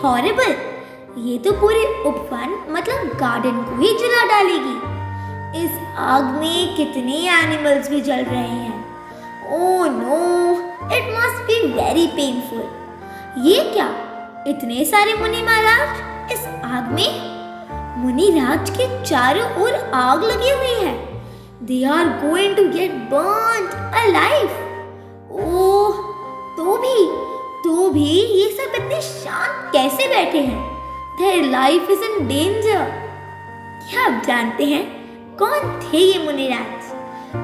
Horrible, ये तो पूरे उपवन मतलब गार्डन को ही जला डालेगी। इस आग में कितने एनिमल्स भी जल रहे हैं। Oh no, it must be very painful. ये क्या, इतने सारे मुनि महाराज इस आग में? मुनिराज के चारों ओर आग लगी हुई है। They are going to get burnt alive. ओह, तो भी ये सब इतने शांत कैसे बैठे हैं? Their life is in danger. क्या आप जानते हैं कौन थे ये मुनिराज?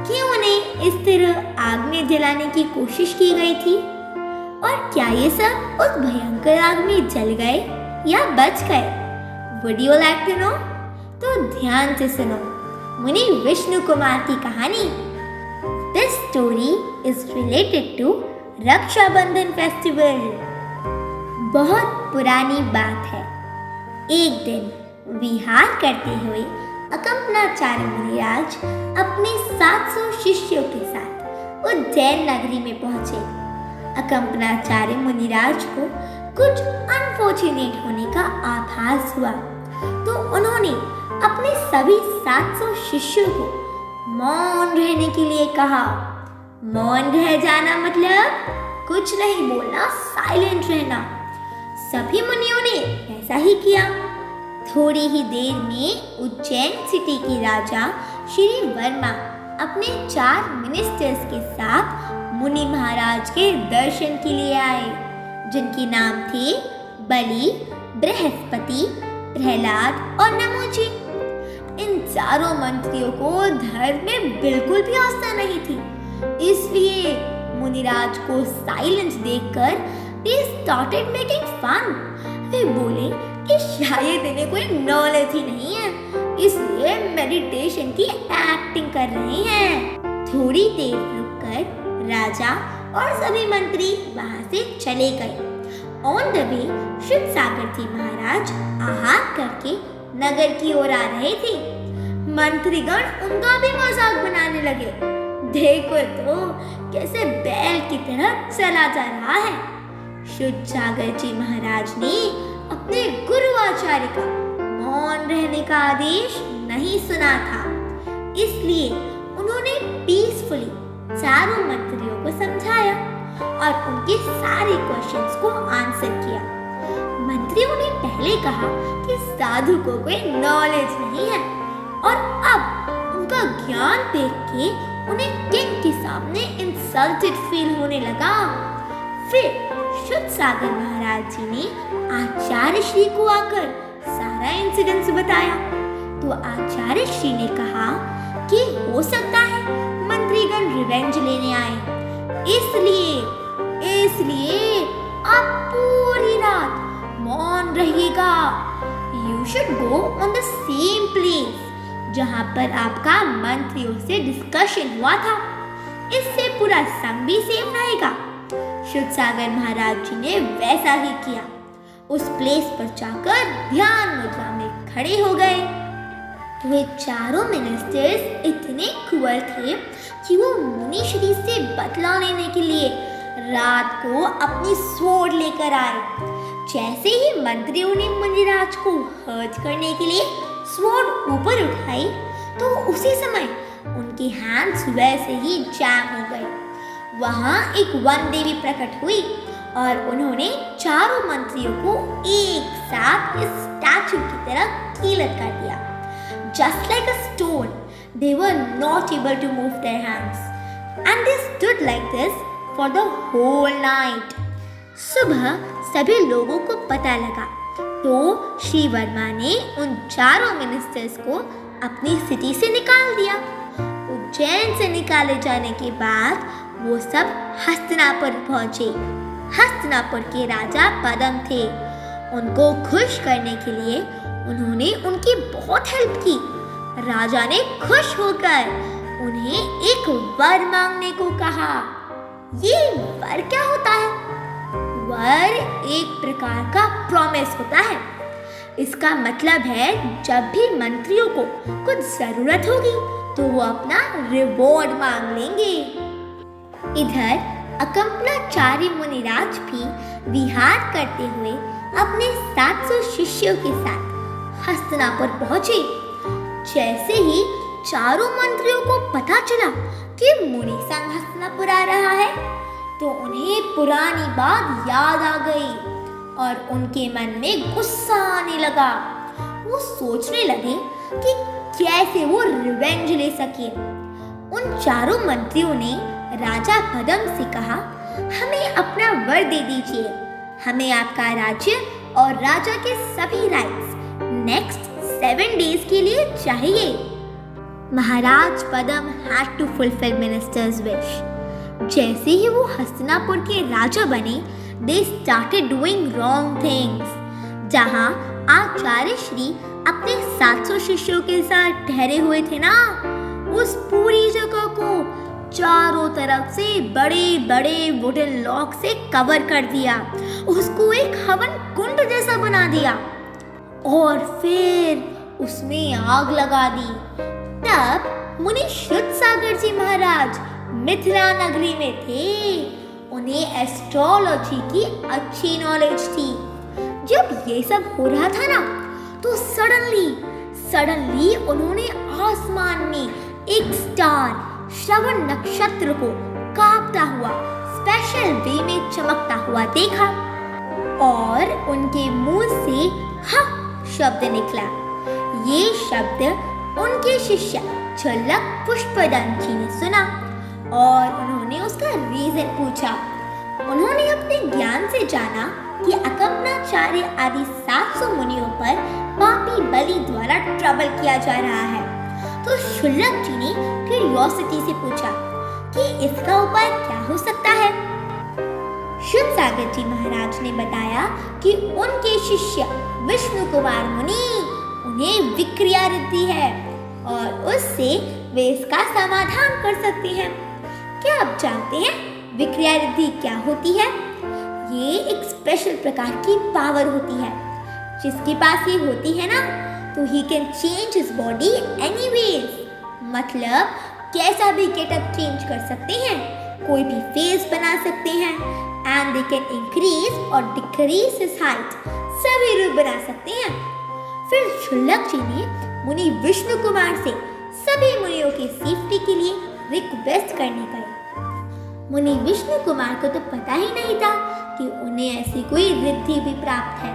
क्यों उन्हें इस तरह आग में जलाने की कोशिश की गई थी? और क्या ये सब उस भयंकर आग में जल गए या बच गए? Would you like to know? तो ध्यान से सुनो मुनि विष्णु कुमार की कहानी। This story is related to Rakshabandhan festival. बहुत पुरानी बात है। एक दिन विहार करते हुए अकंपनाचार्य मुनिराज अपने 700 शिष्यों के साथ उज्जैन नगरी में पहुंचे। अकंपनाचार्य मुनिराज को कुछ अनफॉर्चुनेट होने का आभास हुआ, तो उन्होंने अपने सभी 700 शिष्यों को मौन रहने के लिए कहा। मौन रह जाना मतलब कुछ नहीं बोलना, साइलेंट रहना। सभी मुनियों ने ऐसा ही किया। थोड़ी ही देर में उज्जैन सिटी के राजा श्री वर्मा अपने 4 मिनिस्टर्स के साथ मुनि महाराज के दर्शन के लिए आए, जिनके नाम थे बलि, बृहस्पति, प्रहलाद और नमोजी। इन चारों मंत्रियों को धर्म में बिल्कुल भी आस्था नहीं थी, इसलिए मुनिराज को साइलेंस देखकर they started making fun। वे बोले कि शायद इन्हें कोई नॉलेज ही नहीं है, इसलिए मेडिटेशन की एक्टिंग कर रहे हैं। थोड़ी देर रुककर राजा और सभी मंत्री वहां से चले गए। ऑन द वे शिव सागर जी महाराज आहार करके नगर की ओर आ रहे थे। मंत्रीगण उनका भी मजाक बनाने लगे। देखो तो कैसे बैल की तरह चला जा रहा है। शिव सागर जी महाराज ने अपने गुरु आचार्य का मौन रहने का आदेश नहीं सुना था, इसलिए उन्होंने पीसफुली चारों मंत्रियों को समझाया और उनके सारे क्वेश्चंस को आंसर किया। मंत्रियों ने पहले कहा कि साधु को कोई नॉलेज नहीं है, और अब उनका ज्ञान देख के उन्हें किंग के सामने इंसल्टेड फील होने लगा। फिर शुद्ध सागर महाराज जी ने आचार्य श्री को आकर सारा इंसिडेंस बताया, तो आचार्य श्री ने कहा कि हो सकता है मंत्रीगण रिवेंज लेने आए, इसलिए आप पूरी रात मौन रहिएगा। You should go on the same place जहाँ पर आपका मंत्रियों से डिस्कशन हुआ था, इससे पूरा संघ भी सेफ रहेगा। शुद्ध सागर महाराज जी ने वैसा ही किया। उस प्लेस पर जाकर ध्यान मुद्रा में खड़े हो गए। वे चारों मिनिस्टर्स इतने क्रूअल थे कि वो मुनि श्री से बदला लेने के लिए रात को अपनी स्वॉर्ड लेकर आए। जैसे ही मंत्रियों ने मुनिराज को हर्ट करने के लिए स्वॉर्ड ऊपर उठाई, तो उसी समय उनके हैंड्स वैसे ही जैम हो गए। वहां एक वन देवी प्रकट हुई और उन्होंने चारों मंत्रियों को एक साथ इस स्टैचू की तरह कीलत कर दिया। Just like a stone, they were not able to move their hands, and they stood like this for the whole night. सुबह सभी लोगों को पता लगा, तो श्री वर्मा ने उन चारों मिनिस्टर्स को अपनी सिटी से निकाल दिया। उज्जैन से निकाले जाने के बाद वो सब हस्तिनापुर पहुंचे। हस्तिनापुर के राजा पद्म थे। उनको खुश करने के लिए उन्होंने उनकी बहुत हेल्प की। राजा ने खुश होकर उन्हें एक वर मांगने को कहा। ये वर क्या होता है? वर एक प्रकार का प्रॉमिस होता है। इसका मतलब है जब भी मंत्रियों को कुछ जरूरत होगी तो वो अपना रिवॉर्ड मांग लेंगे। इधर अकंपनाचार्य मुनिराज भी विहार करते हुए अपने 700 शिष्यों के साथ हस्तिनापुर पहुंचे। जैसे ही चारों मंत्रियों को पता चला कि मुनि संग हस्तिनापुर आ रहा है, तो उन्हें पुरानी बात याद आ गई और उनके मन में गुस्सा आने लगा। वो सोचने लगे कि कैसे वो रिवेंज ले सके। उन चारों मंत्रियों ने राजा पद्म से कहा, हमें अपना वर दे दीजिए, हमें आपका राज्य और राजा के सभी राइट्स नेक्स्ट 7 डेज के लिए चाहिए। महाराज पद्म had to fulfill minister's wish. जैसे ही वो हस्तिनापुर के राजा बने, they started doing wrong things. जहाँ आचार्य श्री अपने 700 शिष्यों के साथ ठहरे हुए थे ना, उस पूरी जगह को चारों तरफ से बड़े बड़े वुडन लॉक से कवर कर दिया, उसको एक हवन कुंड जैसा बना दिया और फिर उसमें आग लगा दी। तब मुनि शुद्धसागर जी महाराज मिथिला नगरी में थे। उन्हें एस्ट्रोलॉजी की अच्छी नॉलेज थी। जब ये सब हो रहा था ना, तो सडनली उन्होंने आसमान में एक स्टार श्रवण नक्षत्र को कांपता हुआ स्पेशल वे में चमकता हुआ देखा और उनके मुंह से हा शब्द निकला। ये शब्द उनके शिष्य झलक पुष्पदंती ने सुना और उन्होंने उसका रीजन पूछा। उन्होंने अपने ज्ञान से जाना कि अकम्नाचार्य आदि 700 मुनियों पर पापी बलि द्वारा ट्रबल किया जा रहा है। तो शुल्लक जी ने क्यूरियोसिटी से पूछा कि इसका उपाय क्या हो सकता है। शुद्धसागर जी महाराज ने बताया कि उनके शिष्य विष्णु कुमार मुनि उन्हें विक्रिया रिद्धि है और उससे वे इसका समाधान कर सकते हैं। क्या आप जानते हैं विक्रिया रिद्धि क्या होती है? ये एक स्पेशल प्रकार की पावर होती है। जिसके पास ये होती है ना, तो he can change his body anyways. मतलब कैसा भी गेटअप चेंज कर सकते हैं, कोई भी फेस बना सकते हैं एंड दे कैन इंक्रीज और डिक्रीज हिज हाइट, सभी रूप बना सकते हैं। फिर शुल्लक जी ने मुनि विष्णु कुमार से सभी मुनियों की सेफ्टी के लिए रिक्वेस्ट करने गए। मुनि विष्णु कुमार को तो पता ही नहीं था कि उन्हें ऐसी कोई रिद्धि भी प्राप्त है।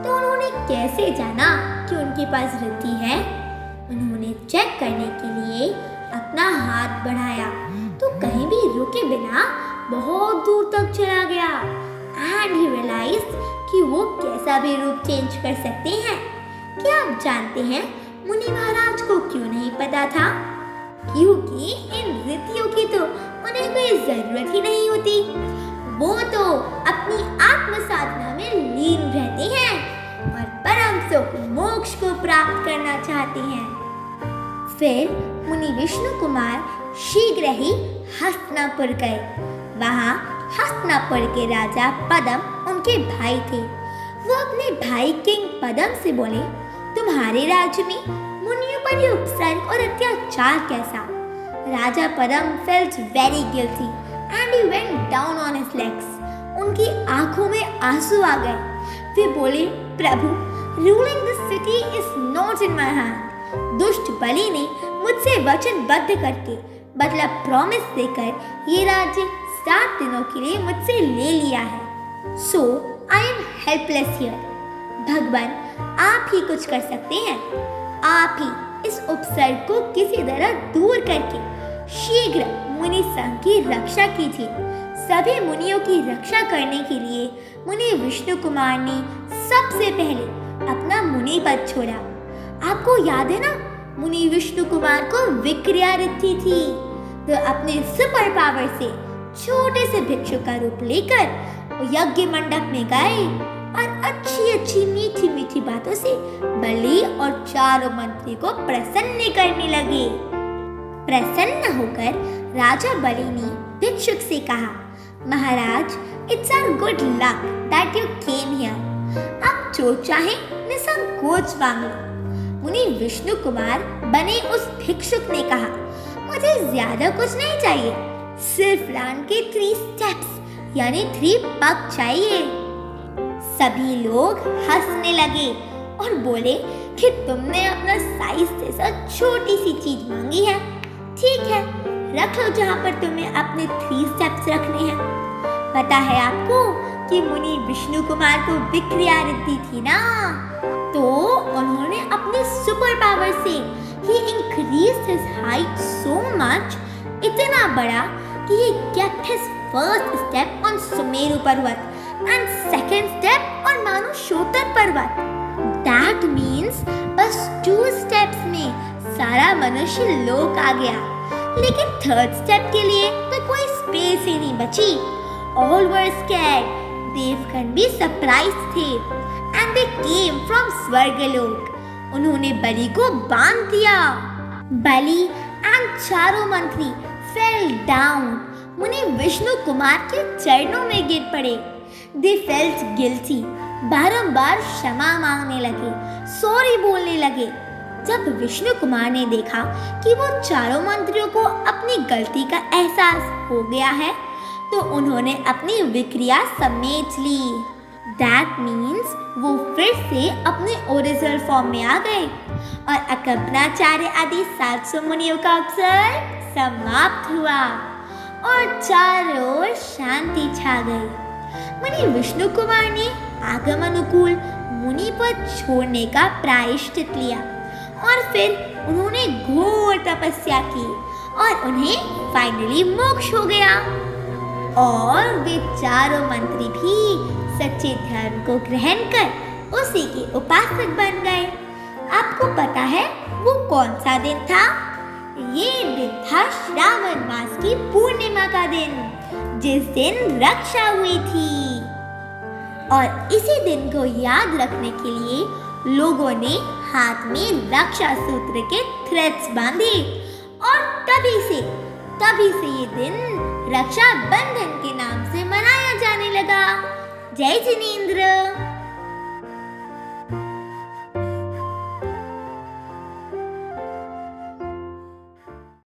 तो उन्होंने कैसे जाना कि उनके पास रिद्धि है? उन्होंने चेक करने के लिए अपना हाथ बढ़ाया तो कहीं भी रुके बिना बहुत दूर तक चला गया एंड ही रियलाइज्ड कि वो कैसा भी रूप चेंज कर सकते हैं। क्या आप जानते हैं मुनि महाराज को क्यों नहीं पता था? क्योंकि इन रिद्धियों की तो उन्हें कोई जरूरत ही नहीं होती। वो तो अपनी आत्म साधना में लीन रहते हैं और परम सुख मोक्ष को प्राप्त करना चाहते हैं। फिर मुनि विष्णु कुमार शीघ्र ही हस्तिनापुर गए। वहाँ हस्तिनापुर के राजा पद्म उनके भाई थे। वो अपने भाई किंग पद्म से बोले, तुम्हारे राज्य में मुनियों पर ये उपसर्ग और अत्याचार कैसा? राजा Padma felt very guilty and he went down on his legs. उनकी आंखों में आंसू आ गए। वे बोले, प्रभु, ruling this city is not in my hand. दुष्ट बलि ने मुझसे वचनबद्ध करके मतलब प्रॉमिस देकर ये राज्य 7 दिनों के लिए मुझसे ले लिया है। सो आई एम हेल्पलेस हियर। भगवान, आप ही कुछ कर सकते हैं। आप ही इस उपसर्ग को किसी तरह दूर करके शीघ्र मुनि संघ की रक्षा कीजिए। सभी मुनियों की रक्षा करने के लिए मुनि विष्णु कुमार ने सबसे पहले अपना मुनि पद छोड़ा। आपको याद है ना, मुनि विष्णु कुमार को विक्रिया रिद्धि थी। तो अपने सुपर पावर से छोटे से भिक्षु का रूप लेकर यज्ञ मंडप में गए और अच्छी मीठी मीठी बातों से बलि और चारों मंत्री को प्रसन्न करने लगे। प्रसन्न होकर राजा बलि ने भिक्षुक से कहा, महाराज, it's our good luck that you came here. आप जो चाहे निसंकोच मांग लो। मुनि विष्णु कुमार बने उस भिक्षुक ने कहा, मुझे ज्यादा कुछ नहीं चाहिए, सिर्फ लैंड के 3 स्टेप्स यानी 3 पग चाहिए। सभी लोग हंसने लगे और बोले कि तुमने अपना साइज जैसा छोटी सी चीज मांगी है। ठीक है, रख लो जहाँ पर तुम्हें अपने 3 स्टेप्स रखने हैं। पता है आपको कि मुनि विष्णु कुमार को विक्रिया रिद्धि थी ना, तो उन्होंने अपने सुपर पावर से he increased his height so much, इतना बड़ा कि he kept his first step on Sumeru पर्वत and second step on Manushottar पर्वत। That means बस 2 steps में सारा मनुष्य लोक आ गया, लेकिन 3rd स्टेप के लिए तो कोई स्पेस ही नहीं बची। All were scared, देवगण भी सरप्राइज थे and they came from स्वर्गलोक। उन्होंने बलि को बांध दिया। बलि एंड चारों मंत्री fell down, मुनि विष्णु कुमार के चरणों में गिर पड़े। They felt guilty, बारंबार क्षमा मांगने लगे, सॉरी बोलने लगे। जब विष्णु कुमार ने देखा कि वो चारों मंत्रियों को अपनी गलती का एहसास हो गया है, तो उन्होंने अपनी विक्रिया समेट ली। That means वो फिर से अपने ओरिजिनल फॉर्म में आ गए और अकल्पनाचार्य आदि 700 मुनियों का अवसर समाप्त हुआ और चारों ओर शांति छा गई। मुनि विष्णु कुमार ने आगम अनुकूल मुनि पद छोड़ने का प्रायश्चित लिया और फिर उन्होंने घोर तपस्या की और उन्हें फाइनली मोक्ष हो गया और वे चारों मंत्री भी सच्चे धर्म को ग्रहण कर उसी के उपासक बन गए। आपको पता है वो कौन सा दिन था? ये दिन था श्रावण मास की पूर्णिमा का दिन, जिस दिन रक्षा हुई थी। और इसी दिन को याद रखने के लिए लोगों ने हाथ में रक्षा सूत्र के थ्रेड्स बांधे और तभी से ये दिन रक्षा बंधन के नाम से मनाया जाने लगा। जय जिनेंद्र।